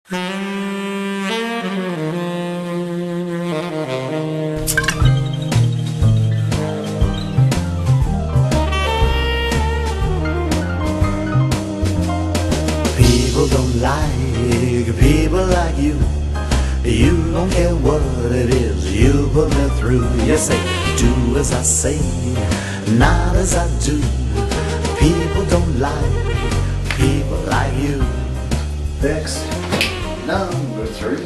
People don't like people like you. You don't care what it is you put me through. You say, do as I say, not as I do. People don't like people like you. Bex, number 3. I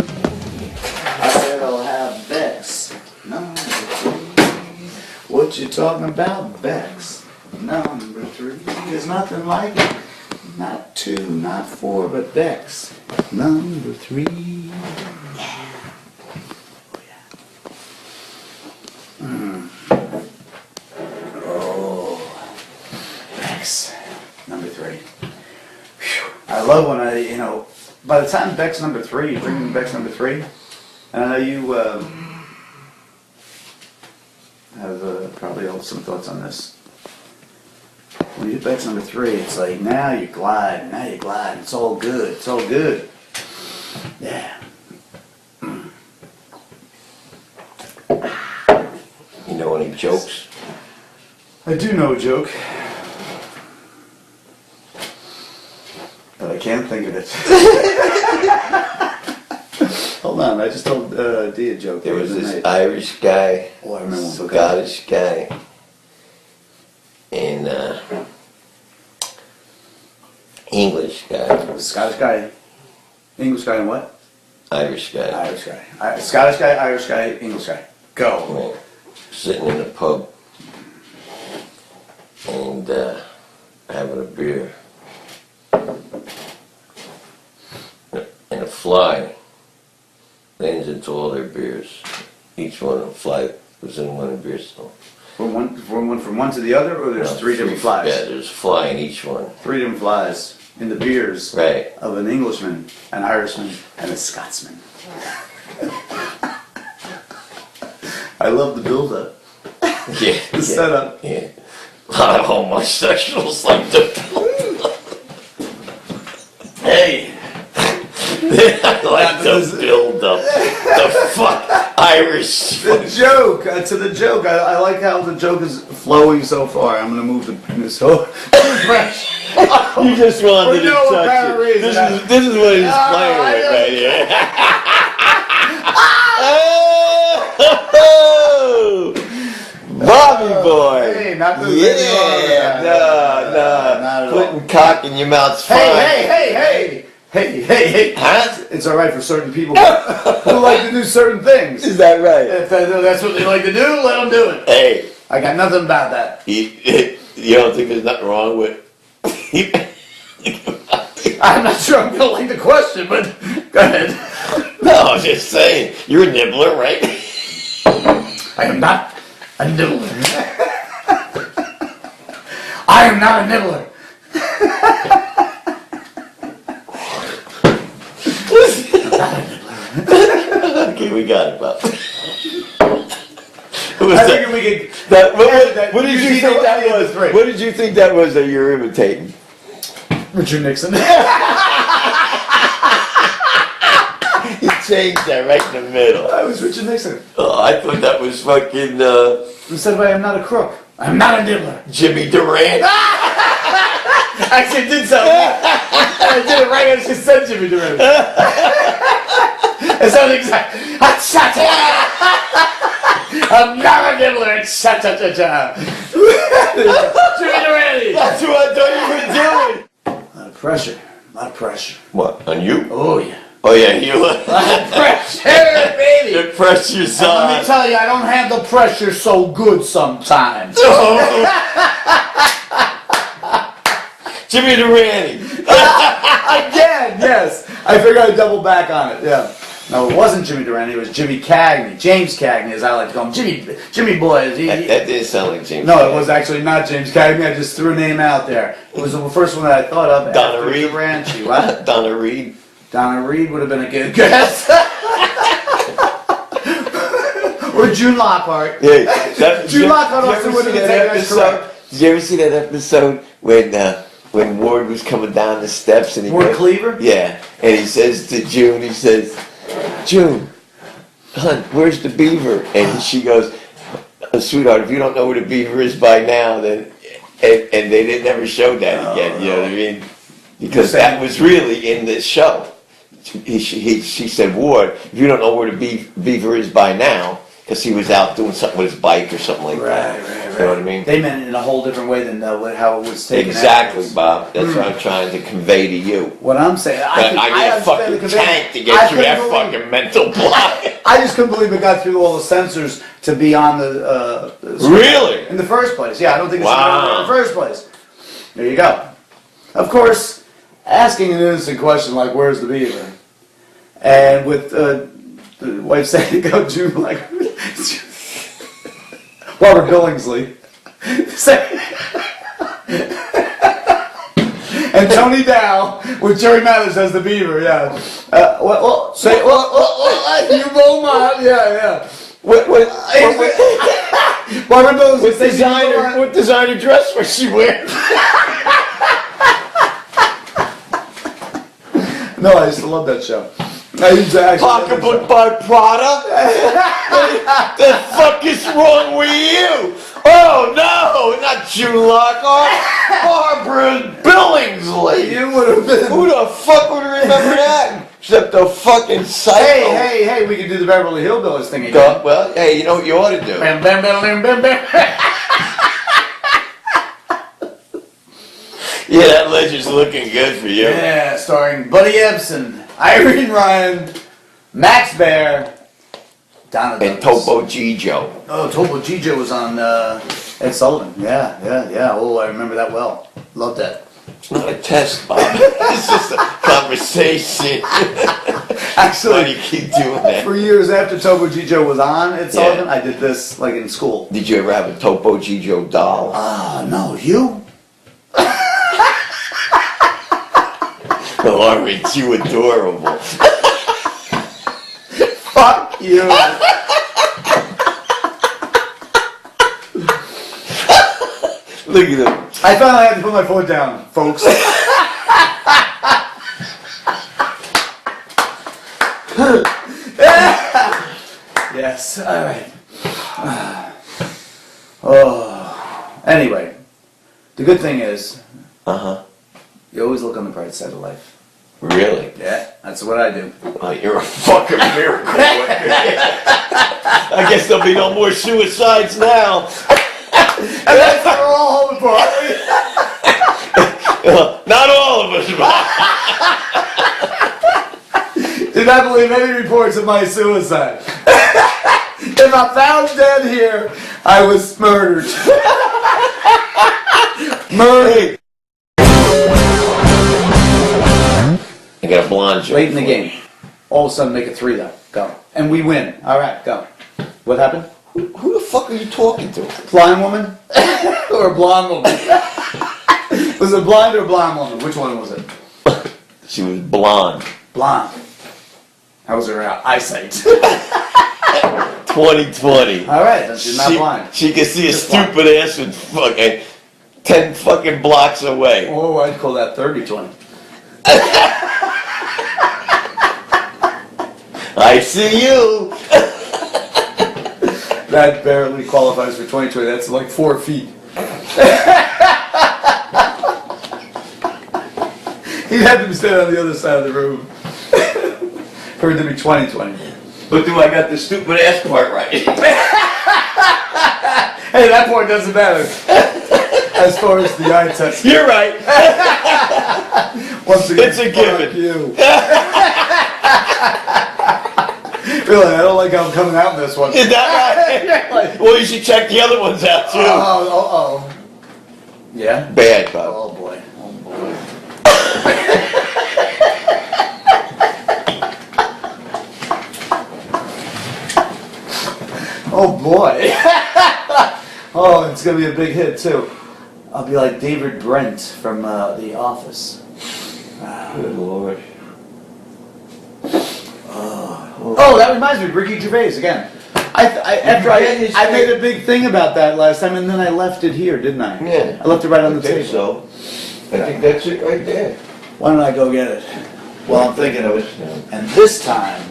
said I'll have Bex, number 3. What you talking about, Bex? Number 3. There's nothing like it. Not 2, not 4, but Bex. Number 3. Yeah. Oh, yeah. Oh. Bex. Number 3. Whew. I love when by the time Bex number 3, you bring in Bex number 3, and I know you have probably some thoughts on this. When you get Bex number 3, it's like, now you're gliding, it's all good, Yeah. You know any jokes? I do know a joke, but I can't think of it. Hold on, I just told Dee a joke. There was this Irish guy, Oh, I remember one. Scottish guy, and English guy. Scottish guy, English guy, and what? Irish guy. Irish guy. Scottish guy, Irish guy, English guy. Go. Well, sitting in a pub and having a beer. And a fly lands into all their beers. Each one, a fly was in one of the beers. So, From one to the other, or there's 3 different flies? Yeah, there's a fly in each one. 3 different flies in the beers Right. of an Englishman, an Irishman, and a Scotsman. I love the build-up. Yeah. The setup. Yeah. A lot of homosexuals like the build-up. Hey! I like the build-up. The fuck Irish. The joke, to the joke. I like how the joke is flowing so far. I'm gonna move this whole fresh. You just wanted to touch apparent it. reason. This is what he's playing with right here. Oh, Bobby boy. Hey, not the Yeah, Not at all. Putting cock in your mouth's fine. Hey! Huh? It's alright for certain people who like to do certain things. Is that right? If that's what they like to do, let them do it. Hey, I got nothing about that. you don't think there's nothing wrong with? I'm not sure I'm gonna like the question, but go ahead. No, I'm just saying. You're a nibbler, right? I am not a nibbler. I am not a nibbler. Okay, we got it, Bob. I figured we could. What did you think that was? What did you think that was that you were imitating? Richard Nixon. You changed that right in the middle. I was Richard Nixon. Oh, I thought that was fucking Who said I am not a crook? I'm not a nibbler. Jimmy Durant. Actually, it did sound I did it right as she said Jimmy Durant. It sounded exactly. I'm not a nibbler. Cha-cha-cha-cha. Jimmy Durant. That's what I thought you were doing. A lot of pressure. A lot of pressure. What, on you? Oh, yeah. Oh, yeah, you. A lot of pressure, baby. The pressure's And let on. me tell you, I don't handle pressure so good sometimes. Jimmy Durant. Again, yes. I figured I'd double back on it, yeah. No, it wasn't Jimmy Durant, it was Jimmy Cagney. James Cagney, as I like to call him. Jimmy Boy. That didn't sound like James. No, it was actually not James Cagney. I just threw a name out there. It was the first one that I thought of. Donna Reed. Ranchi. What? Donna Reed. Donna Reed would have been a good guess. Or June Lockhart. Yeah, June Lockhart also would have been correct. Did you ever see that episode when Ward was coming down the steps and he Ward Cleaver? Yeah, And he says to June, he says, June, hon, where's the beaver? And she goes, sweetheart, if you don't know where the beaver is by now, then, and they didn't ever show that again, you know what I mean? Because that was really in this show. She said, Ward, if you don't know where the beaver is by now, because he was out doing something with his bike or something like that. Right. You know what I mean? They meant it in a whole different way than how it was taken. Exactly, afterwards. Bob. That's what I'm trying to convey to you. What I'm saying, I need a fucking tank to get through that fucking mental block. I just couldn't believe it got through all the censors to be on the Really? in the first place. Yeah, I don't think it's Wow. in the first place. There you go. Of course, asking an innocent question like "Where's the beaver?" and with the wife saying to go June like Robert Billingsley and Tony Dow with Jerry Mathers as the beaver. Yeah. You Beaumont. Yeah. What designer dress was she wearing? No, I used to love that show. I used to actually Pocketbook by Prada? The fuck is wrong with you? Oh no, not June Lockhart. Barbara Billingsley. You would have been. Who the fuck would remember that? Except the fucking psycho. Hey, we can do the Beverly Hillbillies thing again. Well, hey, you know what you ought to do? Bam, bam, bam, bam, bam, bam. Yeah, that legend's looking good for you. Yeah, starring Buddy Ebsen, Irene Ryan, Max Baer, Donna And Douglas. Topo Gigio. Oh, Topo Gigio was on Ed Sullivan. Yeah. Oh, I remember that well. Loved that. It's not a test, Bob. It's just a conversation. Why Actually, do you keep doing that? for years after Topo Gigio was on Ed Sullivan, I did this like in school. Did you ever have a Topo Gigio doll? No, you? Oh, aren't you adorable? Fuck you. Look at him. I finally had to put my foot down, folks. Yes, alright. Oh. Anyway, the good thing is, you always look on the bright side of life. Really? Yeah, that's what I do. Oh, you're a fucking miracle. I guess there'll be no more suicides now. And that's what we're all hoping for. Not all of us, Bob. Do not believe any reports of my suicide. If I'm found dead here, I was murdered. Murdered. I got a blonde joke. Late in the game. All of a sudden make it 3 though. Go. And we win. Alright, go. What happened? Who the fuck are you talking to? Blind woman? Or a blonde woman? Was it blind or blonde woman? Which one was it? She was blonde. Blonde. How was her eyesight? 2020. Alright, then she's not blind. She can see a Just blind. stupid ass with fucking 10 fucking blocks away. Oh, I'd call that 30-20. I see you. That barely qualifies for 2020. That's like 4 feet. He'd have to stand on the other side of the room for it to be 2020. But do I got the stupid ass part right? Hey, that part doesn't matter. As far as the eye test. You're right. Once again, It's a fuck given. you. Really, I don't like how I'm coming out in this one. Is that right? Well, you should check the other ones out too. Oh. Yeah? Bad, Bob. Oh boy. Oh boy. Oh boy. Oh, it's gonna be a big hit too. I'll be like David Brent from The Office. Good Lord. Oh, that reminds me, Ricky Gervais again. I made a big thing about that last time, and then I left it here, didn't I? Yeah. I left it right on the I think table. so. I think that's it right there. Why don't I go get it? Well, I'm thinking of it, and this time,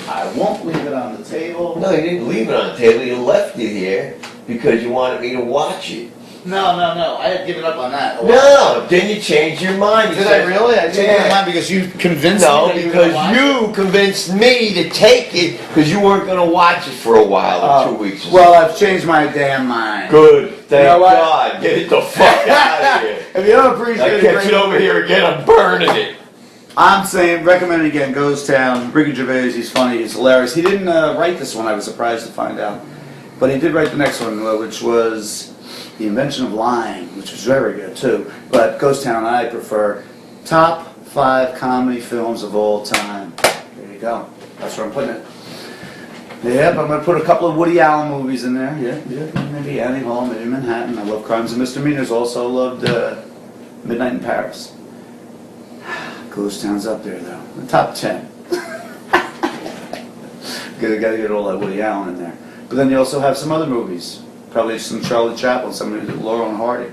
I won't leave it on the table. No, you didn't leave it on the table, you left it here because you wanted me to watch it. No, I had given up on that. No, then you changed your mind. You Did said- I really? I changed Yeah. my mind because you convinced No, me that you were because gonna watch it? you convinced me to take it because you weren't gonna watch it for a while, or 2 weeks. or Well, I've changed my damn mind. Good, thank know what? God. Get it the fuck out of here. If you don't appreciate I it, kept great- it over here again, I'm burning it. I'm saying, recommend it again. Ghost Town. Ricky Gervais, he's funny, he's hilarious. He didn't write this one, I was surprised to find out. But he did write the next one, which was The Invention of Lying, which was very good too. But Ghost Town I prefer. Top 5 comedy films of all time. There you go. That's where I'm putting it. Yep, I'm going to put a couple of Woody Allen movies in there. Yeah, maybe Annie Hall, maybe Manhattan. I love Crimes and Misdemeanors. Also loved Midnight in Paris. Ghost Town's up there though. The top 10. Gotta get all that Woody Allen in there. But then you also have some other movies. Probably some Charlie Chaplin, some of Laurel and Hardy.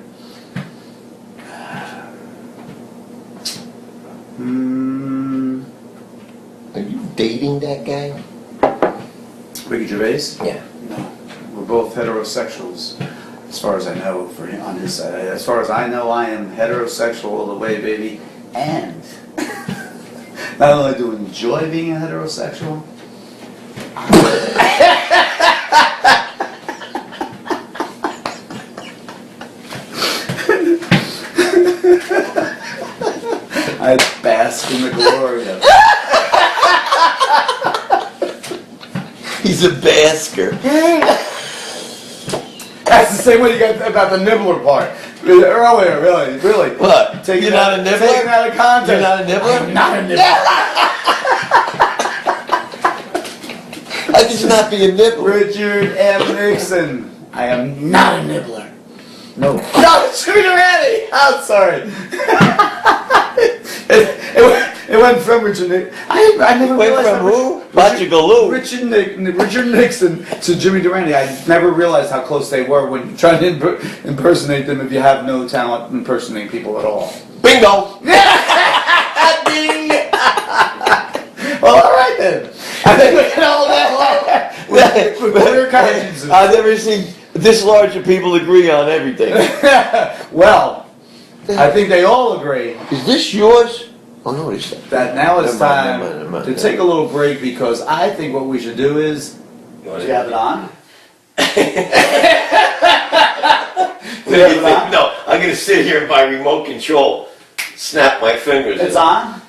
Are you dating that guy? Ricky Gervais? Yeah. No. We're both heterosexuals. As far as I know, for him, on his side. As far as I know, I am heterosexual all the way, baby. And not only do I enjoy being a heterosexual, I bask in the glory of it. He's a basker. That's the same way you got about the nibbler part. Earlier, really. What? Taking You're it not out- a nibbler? Taking it out of context. You're not a nibbler? I'm not a nibbler. How could you not be a nibbler? Richard M. Nixon. I am not a nibbler. No. No, Scooter Annie! I'm sorry. It went from Richard Nixon. I never Went realized from that who? Bachigaloo. Richard Nixon to Jimmy Durante. I never realized how close they were when trying to impersonate them if you have no talent impersonating people at all. Bingo! Ding! Well, all right then. I think we can all that with clear consciences. I've never seen this large of people agree on everything. Well, I think they all agree Is this yours? Oh no, it's that now it's Never mind, time never mind. to take a little break because I think what we should do is. Do you have it on? No, I'm gonna sit here by remote control, snap my fingers. It's on?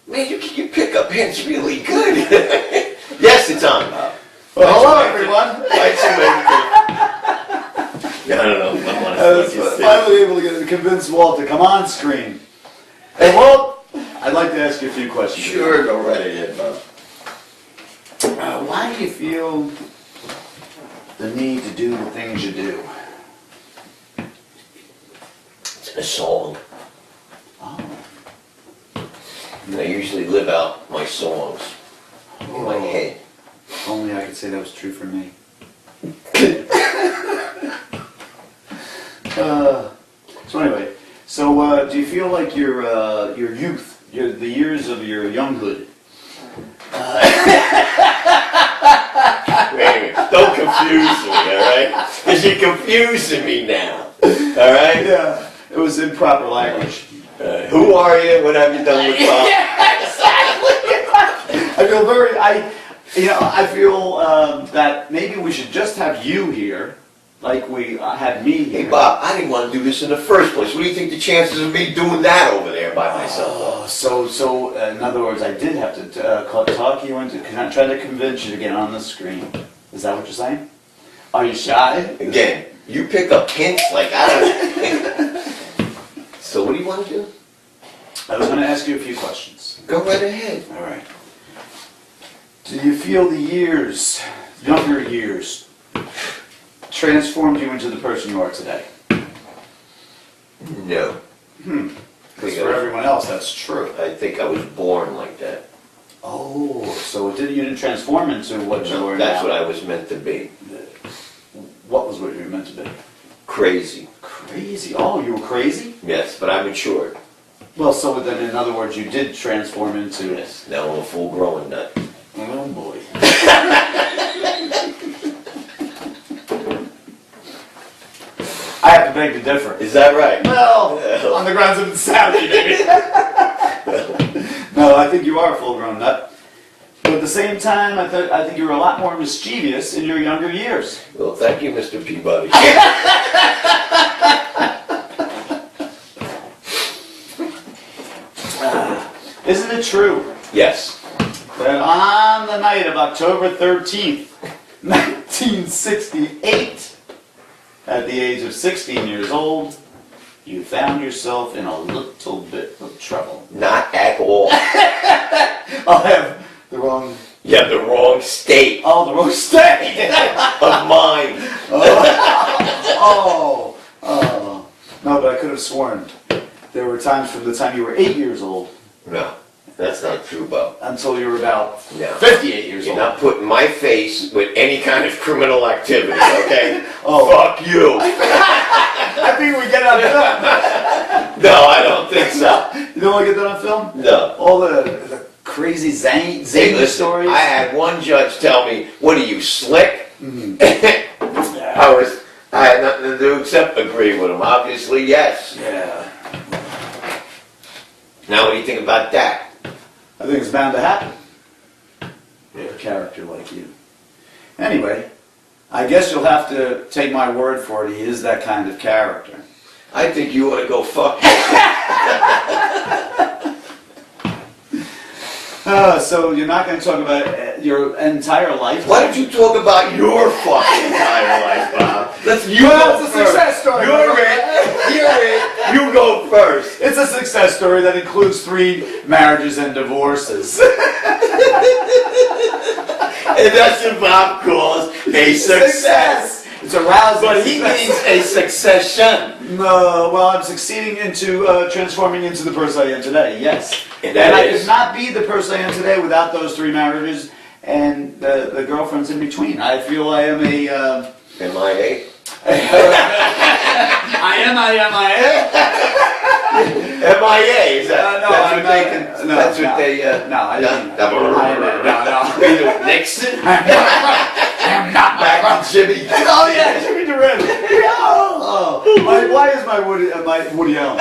Man, you pick up hints really good. Yes, it's on. Well, hello everyone. Yeah, I don't know. I was finally able to convince Walt to come on screen. Hey Walt, I'd like to ask you a few questions. Sure, go right ahead, Bob. Why do you feel the need to do the things you do? It's in a song. Oh. And I usually live out my songs in my head. If only I could say that was true for me. So anyway, do you feel like your youth, the years of your younghood? Wait a minute, don't confuse me, alright? Because you're confusing me now, alright? Yeah, it was improper language. Who are you? What have you done with Bob? I feel that maybe we should just have you here, like we had me here. Hey Bob, I didn't want to do this in the first place. What do you think the chances of me doing that over there by myself are? So in other words, I did have to talk you into try to convince you to get on the screen. Is that what you're saying? Are you shy? Again, you pick up hints like I don't. So what do you want to do? I was going to ask you a few questions. Go right ahead. All right. Do you feel the younger years, transformed you into the person you are today? No. Because for everyone else, that's true. I think I was born like that. Oh, so you didn't transform into what you were That's now. what I was meant to be. What was what you were meant to be? Crazy. Crazy. Oh, you were crazy? Yes, but I matured. Well, so then, in other words, you did transform into. Yes, now I'm a full-grown nut. Oh boy. I have to beg to differ. Is that right? Well, on the grounds of insanity, maybe. No, I think you are a full-grown nut. But at the same time, I think you were a lot more mischievous in your younger years. Well, thank you, Mr. Peabody. Isn't it true Yes. that on the night of October 13th, 1968, at the age of 16 years old, you found yourself in a little bit of trouble? Not at all. I have the wrong... You have the wrong state Oh, the wrong state! of mind. Oh. No, but I could have sworn there were times from the time you were 8 years old No, that's not true, Bo. until you were about No. 58 years You're old. not putting my face with any kind of criminal activity, okay? Oh. Fuck you. I think we get it on film. No, I don't think so. You don't want to get that on film? No. All the crazy Hey, zany listen, stories? I had one judge tell me, what are you, slick? Yeah. I had nothing to do except agree with him. Obviously, yes. Yeah. Now, what do you think about that? I think it's bound to happen. A character like you. Anyway, I guess you'll have to take my word for it. He is that kind of character. I think you ought to go fuck yourself. So you're not going to talk about your entire life? Why don't you talk about your fucking entire life, Bob? Let's you Well, go it's a first. success story. You're it. You go first. It's a success story that includes 3 marriages and divorces. And that's what Bob calls a success. It's a rousing But he success. means a succession. No, well, I'm succeeding into transforming into the person I am today, yes. And that I is? could not be the person I am today without those 3 marriages and the girlfriends in between. I feel I am a... MIA? MIA, is that? No, that's I'm what not- they can. no, That's what no. they. No, I didn't. No. Nixon. Back to Jimmy. Oh yeah, Jimmy Durant. Oh, why is my Woody Allen?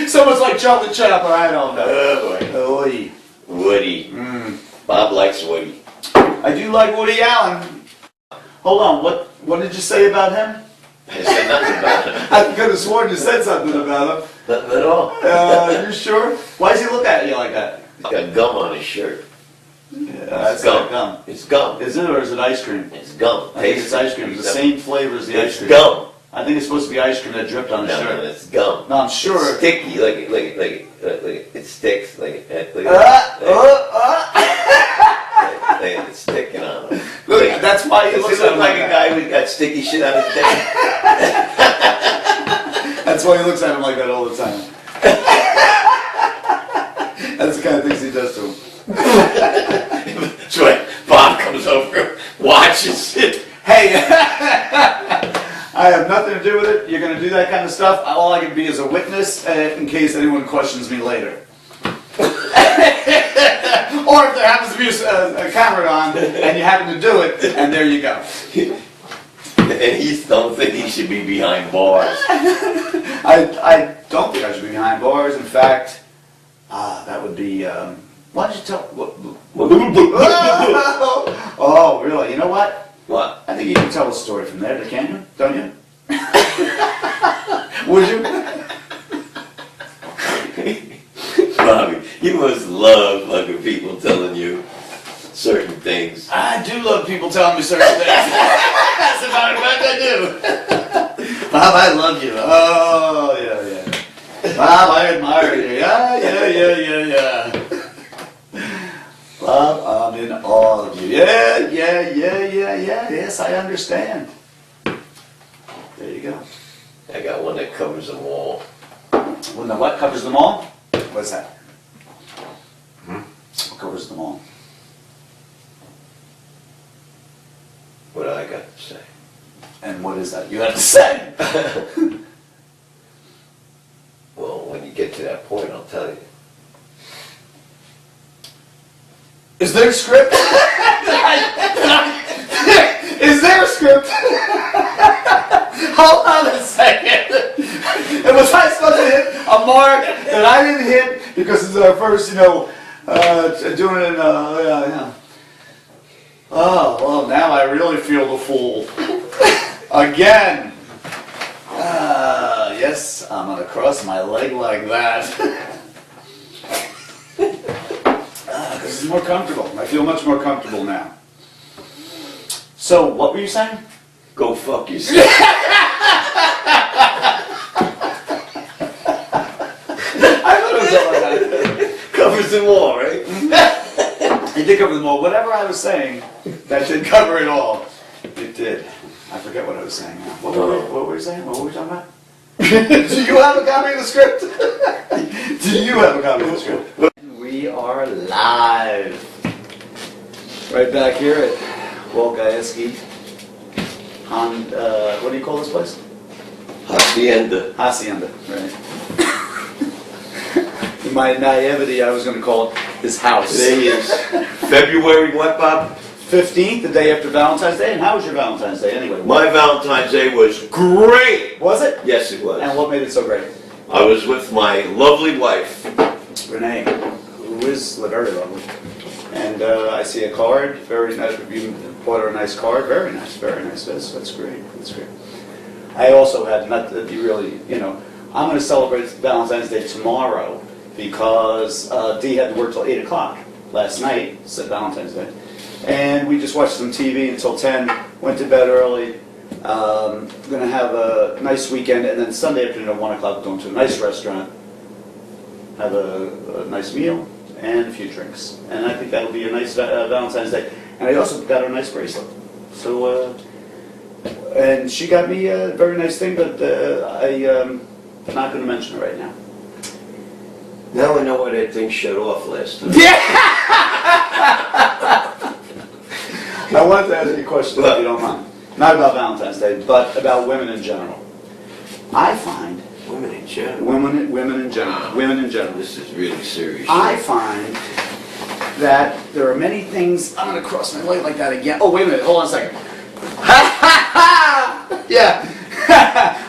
So much like Charlie Chaplin. I don't know. Oh boy. Oy. Woody. Bob likes Woody. I do like Woody Allen. Hold on, what did you say about him? I said nothing about him. I could have sworn you said something about him. Nothing at all. You sure? Why does he look at you like that? He's got gum on his shirt. Yeah, that's not gum. It's gum. Is it or is it ice cream? It's gum. I think it's ice cream. It's the same flavor as the ice It's cream. gum. I think it's supposed to be ice cream that dripped on his No, shirt. it's gum. No, I'm sure. It's sticky, like it sticks, like it's sticking on him. Look, that's why he Does looks he look at him like a that. guy who's got sticky shit on his dick? That's why he looks at him like that all the time. That's the kind of things he does to him. That's why Bob comes over, watches it. Hey, I have nothing to do with it. You're going to do that kind of stuff. All I can be is a witness in case anyone questions me later. Or if there happens to be a camera on and you happen to do it, and there you go. And he don't think he should be behind bars. I don't think I should be behind bars. In fact, that would be. Why don't you tell? Oh, really? You know what? What? I think you can tell a story from there, can't you? Don't you? Would you? Bobby, you must love fucking people telling you certain things. I do love people telling me certain things. As a matter of fact, I do. Bob, I love you. Oh, yeah. Bob, I admire you. Yeah. Bob, I'm in awe of you. Yeah. Yes, I understand. There you go. I got one that covers them all. When the what covers them all? What's that? What covers them all? What do I got to say? And what is that you have to say? Well, when Is there a script? Is there a script? Hold on a second. And was I supposed to hit a mark that I didn't hit because it's our first, doing it in, yeah. Oh, well, now I really feel the fool. Again. Yes, I'm gonna cross my leg like that. Because it's more comfortable. I feel much more comfortable now. So, what were you saying? Go fuck yourself. I thought it was all like that. Covers them all, right? It did cover them all. Whatever I was saying, that did cover it all. It did. I forget what I was saying now. What were we saying? What were we talking about? Do you have a copy of the script? Do you have a copy of the script? We are live. Right back here at Walt Gajewski. On, what do you call this place? Hacienda. Hacienda, right. In my naivety, I was going to call it his house. Today is February what, Bob? 15th, the day after Valentine's Day. And how was your Valentine's Day anyway? My Valentine's Day was great. Was it? Yes, it was. And what made it so great? I was with my lovely wife. Renee, who is very lovely. And I see a card, very nice. You bought her a nice card, very nice, very nice. That's great, that's great. I also had, not to be really, I'm going to celebrate Valentine's Day tomorrow because Dee had to work till 8 o'clock last night, said Valentine's Day. And we just watched some TV until 10, went to bed early. Going to have a nice weekend, and then Sunday afternoon at 1 o'clock going to a nice restaurant, have a nice meal, and a few drinks. And I think that'll be a nice Valentine's Day. And I also got her a nice bracelet. So, and she got me a very nice thing, but I'm not going to mention it right now. Now I know why that thing shut off last time. Yeah! I wanted to ask you a question, if you don't mind. Not about Valentine's Day, but about women in general. I find Women in general. women in general. This is really serious. I find that there are many things. I'm going to cross my leg like that again. Oh, wait a minute. Hold on a second. Yeah.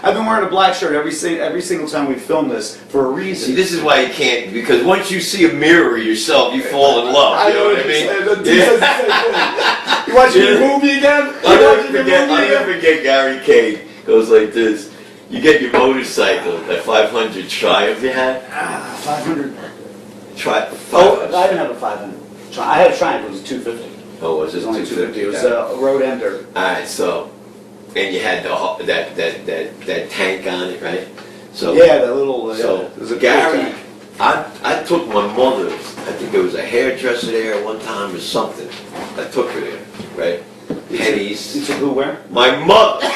I've been wearing a black shirt every single time we film this for a reason. See, this is why you can't, because once you see a mirror of yourself, you fall in love. You know what I mean? You watching the movie again? I'll never forget Gary Kay goes like this. You get your motorcycle, that 500 Triumph you had? 500. Oh, I didn't have a 500. I had a Triumph, it was a 250. Oh, was It it was only 250. It was Yeah. a road ender. Alright, so, and you had that tank on it, right? So, Yeah, that little. so It was a Gary, tank. I took my mother, I think there was a hairdresser there one time or something. I took her there, right? Pennies. You took who where? My mother!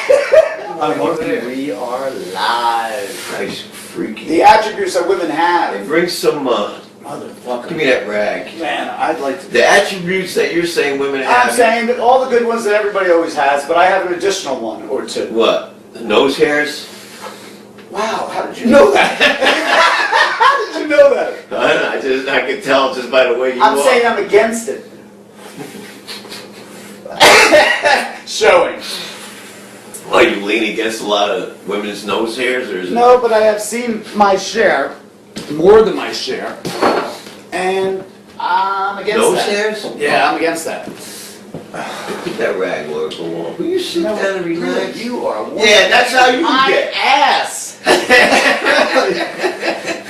We are live. Christ, freaky. The attributes that women Hey, have. bring some, Motherfucker. give me that rag. Man, I'd like to. The attributes that you're saying women have. I'm saying that all the good ones that everybody always has, but I have an additional one or two. What? The nose hairs? Wow, how did you know that? How did you know that? I don't know, I can tell just by the way you I'm walk. saying I'm against it. Showing. Why, you lean against a lot of women's nose hairs, or is it? No, but I have seen my share, more than my share, and I'm against Nose that. hairs? Yeah, I'm against that. Put that rag where it belongs. Will you sit down and relax? You are one Yeah, that's how you my get. ass.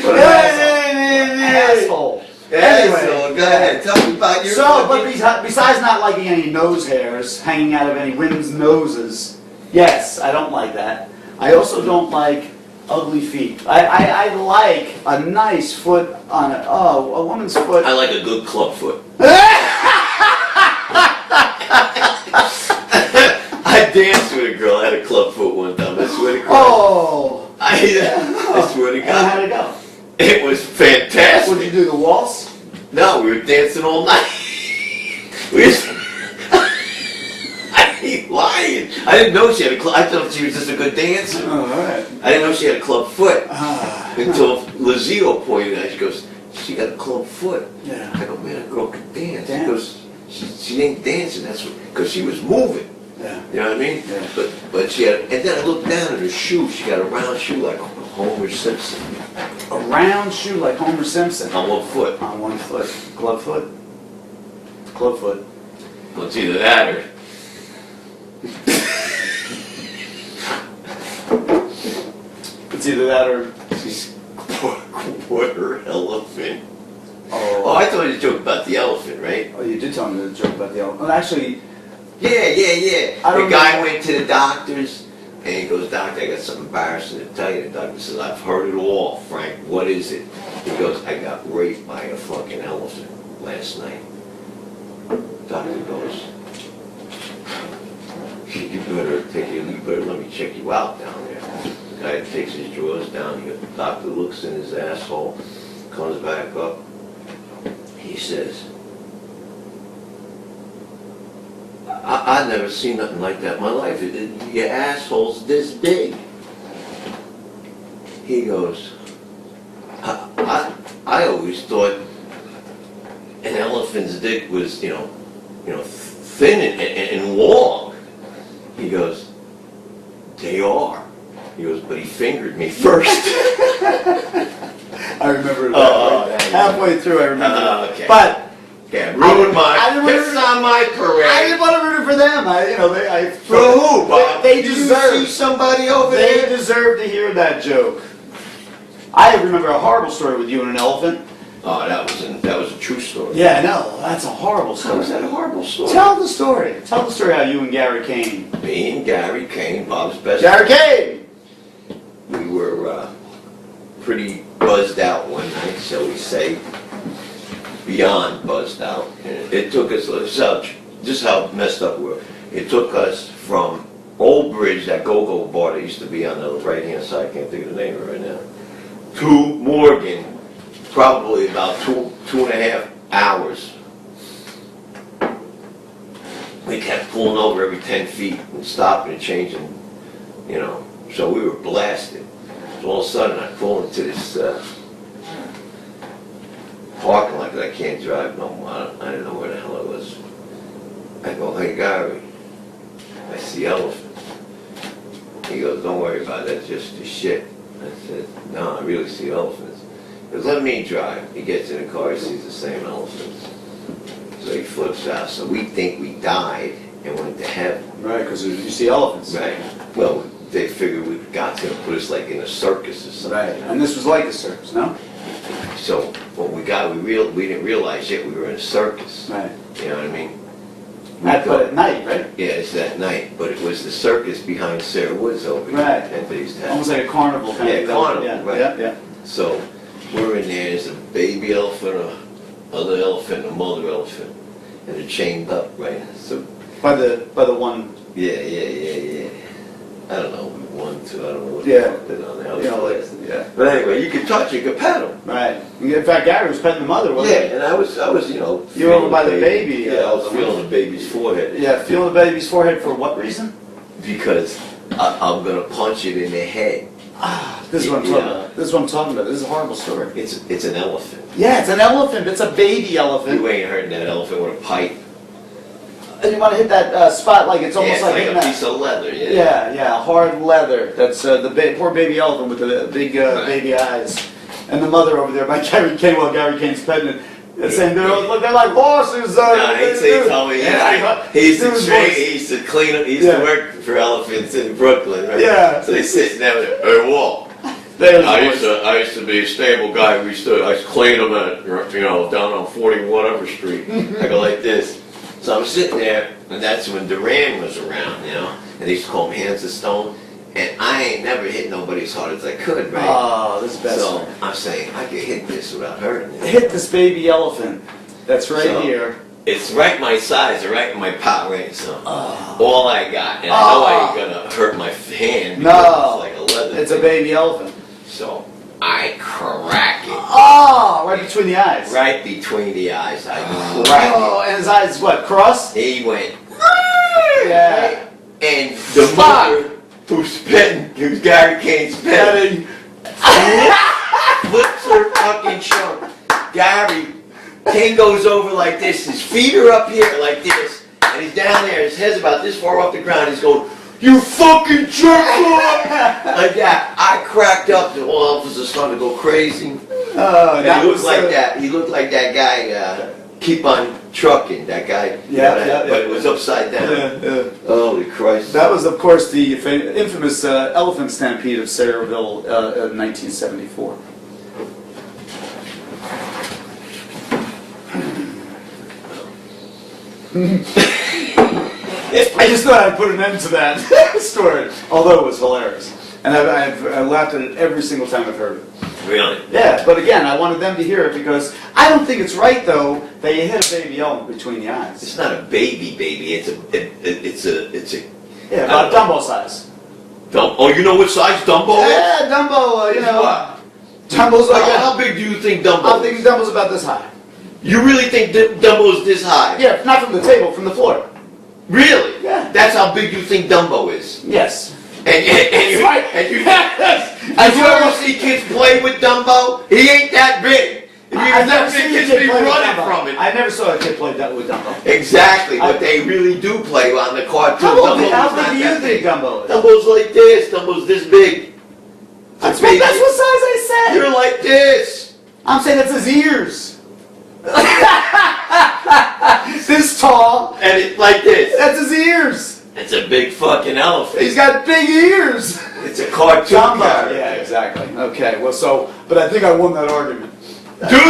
What an asshole. Anyway. So, go ahead, tell me about your... So, but besides not liking any nose hairs hanging out of any women's noses, yes, I don't like that. I also don't like ugly feet. I like a nice foot on a woman's foot. I like a good club foot. I danced with a girl, I had a club foot one time, I swear to God. Oh! I swear to And how'd it God. go? It was fantastic. What did you do, the waltz? No, we were dancing all night. We just... I ain't lying. I didn't know she had a club. I thought she was just a good dancer. Oh, alright. I didn't know she had a club foot until Lizio pointed out. She goes, she got a club foot. Yeah. I go, man, a girl can dance. Dance. He goes, she ain't dancing, that's what, because she was moving. Yeah. You know what I mean? Yeah. But she had, and then I looked down at her shoe. She got a round shoe like Homer Simpson. A round shoe like Homer Simpson. On one foot. On one foot. Club foot. Club foot. Well, it's either that or. It's either that or. She's quarter elephant. Oh, I thought you were joking about the elephant, right? Oh, you did tell me the joke about the elephant. Well, actually, Yeah. I The don't guy know. went to the doctors, and he goes, doctor, I got something embarrassing to tell you. The doctor says, I've heard it all, Frank. What is it? He goes, I got raped by a fucking elephant last night. Doctor goes, you better let me check you out down there. The guy takes his drawers down, the doctor looks in his asshole, comes back up. He says, I've never seen nothing like that in my life. Your asshole's this big. He goes, I always thought an elephant's dick was, thin and long. He goes, they are. He goes, but he fingered me first. I remember that. Halfway through, I remember. Okay. But Yeah, ruined this is on my I didn't parade. want to root for them. For who, Bob? They Did deserve. you see somebody over They there? deserve to hear that joke. I remember a horrible story with you and an elephant. Oh, that was a true story. Yeah, no, that's a horrible How story. was that a horrible story? Tell the story. Tell the story how you and Gary Kane. Me and Gary Kane, Bob's best Gary Kane! we were pretty buzzed out one night, shall we say, beyond buzzed out. And it took us, just how messed up we were. It took us from Old Bridge, that go-go bar that used to be on the right-hand side, I can't think of the name of it right now, to Morgan, probably about two and a half hours. We kept pulling over every 10 feet and stopping and changing, so we were blasted. So all of a sudden I pull into this parking lot that I can't drive no more. I didn't know where the hell it was. I go, hey Gary, I see elephants. He goes, don't worry about it, that's just the shit. I said, no, I really see elephants. He goes, let me drive. He gets in the car, he sees the same elephants. So he flips out. So we think we died and went to heaven. Right, because you see elephants. Right. Well, they figured we God's gonna put us like in a circus or something. Right, and this was like a circus, no? So when we didn't realize yet we were in a circus. Right. You know what I mean? But at night, right? Yeah, it's that night. But it was the circus behind Sarah Woods over here. Right. That they used to have. Almost like a carnival kind Yeah, of carnival, Yeah, right. yeah. So we're in there. There's a baby elephant, other elephant, a mother elephant, and they're chained up, right? So By the one. yeah. I don't know, 1, 2, I don't know what Yeah. the fuck they're on there. You know, like, yeah. But anyway, you could touch, you could pet them. Right. In fact, Gary was petting the mother, wasn't Yeah, and I was, You were over feeling by the baby, Yeah, I was the feeling the baby's forehead. he? Yeah, feeling the baby's forehead for what reason? Because I'm gonna punch it in the head. This is what I'm talking Yeah. about. This is what I'm talking about. This is a horrible story. It's an elephant. Yeah, it's an elephant. It's a baby elephant. You ain't hurting that elephant with a pipe. And you want to hit that spot like it's almost Yeah, it's like like hitting a that. piece of leather. Yeah. Yeah, hard leather. That's the poor baby elephant with the big Right. baby eyes. And the mother over there by Gary Kane while Gary Kane's petting it. And saying they're like horses. Nah, he told me he used to Dude's train, voice. he used to clean up, he used Yeah. to work for elephants in Brooklyn, right? Yeah. So they sitting there with, hey Walt, There's I the used voice. to be a stable guy. I used to clean them at, down on 40 whatever street. I go like this. So I'm sitting there, and that's when Duran was around, and they used to call him Hands of Stone. And I ain't never hit nobody as hard as I could, right? Oh, this is best. So I'm saying I could hit this without hurting it. Hit this baby elephant. That's right So, here. It's right my size, right in my power range, so Oh. all I got. And I know I ain't gonna hurt my hand because No. it's like a leather It's a thing. baby elephant. So I crack it. Oh, right between the eyes. Right between the eyes, I crack Oh, and his eyes, what, crossed? it. He went, Yeah. and the mother who's Gary Kane's petting, flips her fucking shirt. Gary, King goes over like this, his feet are up here like this, and he's down there, his head's about this far off the ground, he's going, "You fucking jerk off!" Like that. I cracked up, the whole officer started to go crazy. And he looked like that. He looked like that guy, Keep on Trucking, that guy. But it was upside down. Yeah. Holy Christ. That was, of course, the infamous elephant stampede of Sayreville in 1974. I just thought I'd put an end to that story, although it was hilarious. And I laughed at it every single time I've heard it. Really? Yeah, but again, I wanted them to hear it because I don't think it's right, though, that you hit a baby elephant between the eyes. It's not a baby. It's a. Yeah, about Dumbo size. Oh, you know what size Dumbo is? Yeah, Dumbo, you know. What? Dumbo's like How big do you think Dumbo I'm is? thinking Dumbo's about this high. You really think Dumbo's this high? Yeah, not from the table, from the floor. Really? Yeah. That's how big you think Dumbo is? Yes. And you ever see kids play with Dumbo? He ain't that big. If he was that big, kids be running from it. I never saw a kid play that with Dumbo. Exactly, but they really do play on the cartoon. How Dumbo's big not do you that think big. Dumbo is? Dumbo's like this. Dumbo's this big. That's what size I said. You're like this. I'm saying that's his ears. This tall. And it's like this. That's his ears. It's a big fucking elephant. He's got big ears. It's a cartoon Dumbo. character. Yeah, exactly. Okay, well, but I think I won that argument. Do you?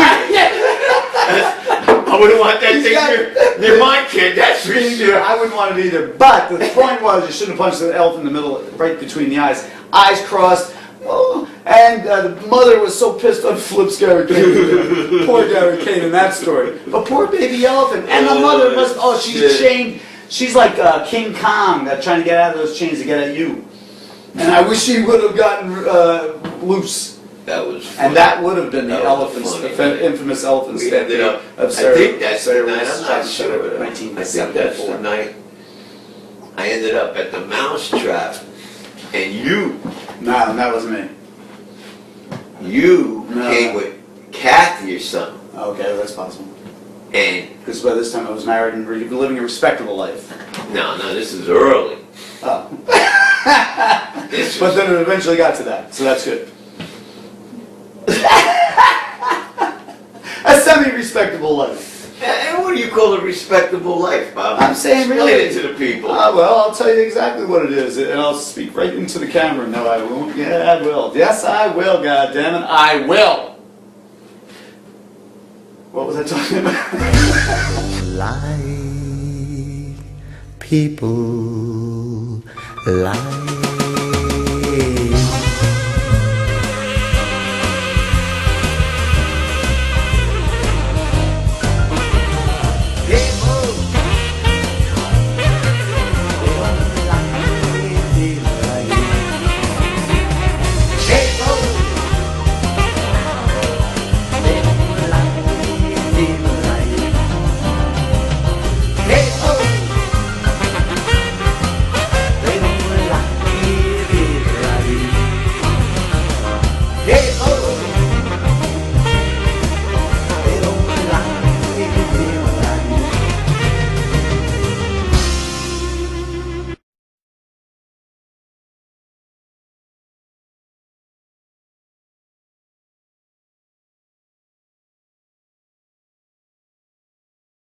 I wouldn't want that thing near my kid, that's for sure. I wouldn't want it either. But the point was, you shouldn't have punched the elephant in the middle, right between the eyes. Eyes crossed. Oh, and the mother was so pissed on Flip's Gary Kane. Poor Gary Kane in that story. But poor baby elephant. And the mother must, she's chained. She's like King Kong trying to get out of those chains to get at you. And I wish she would have gotten loose. That was funny. And that would have been the infamous elephant We stampede ended up, of I Sarah. think that's the night, I'm not Chicago, sure. I think that's the night I ended up at the mouse trap, and you No, that wasn't me. No. came with Kathy or something, Okay, that's possible. and Because by this time I was married and living a respectable life. no, this is early. Oh. This But was, then it eventually got to that, so that's good. A semi-respectable life. and what do you call a respectable life, Bob? I'm saying Explain really. it to the people. Well, I'll tell you exactly what it is, and I'll speak right into the camera. No, I won't. Yeah, I will. Yes, I will, goddammit. I will. What was I talking about? Like people, like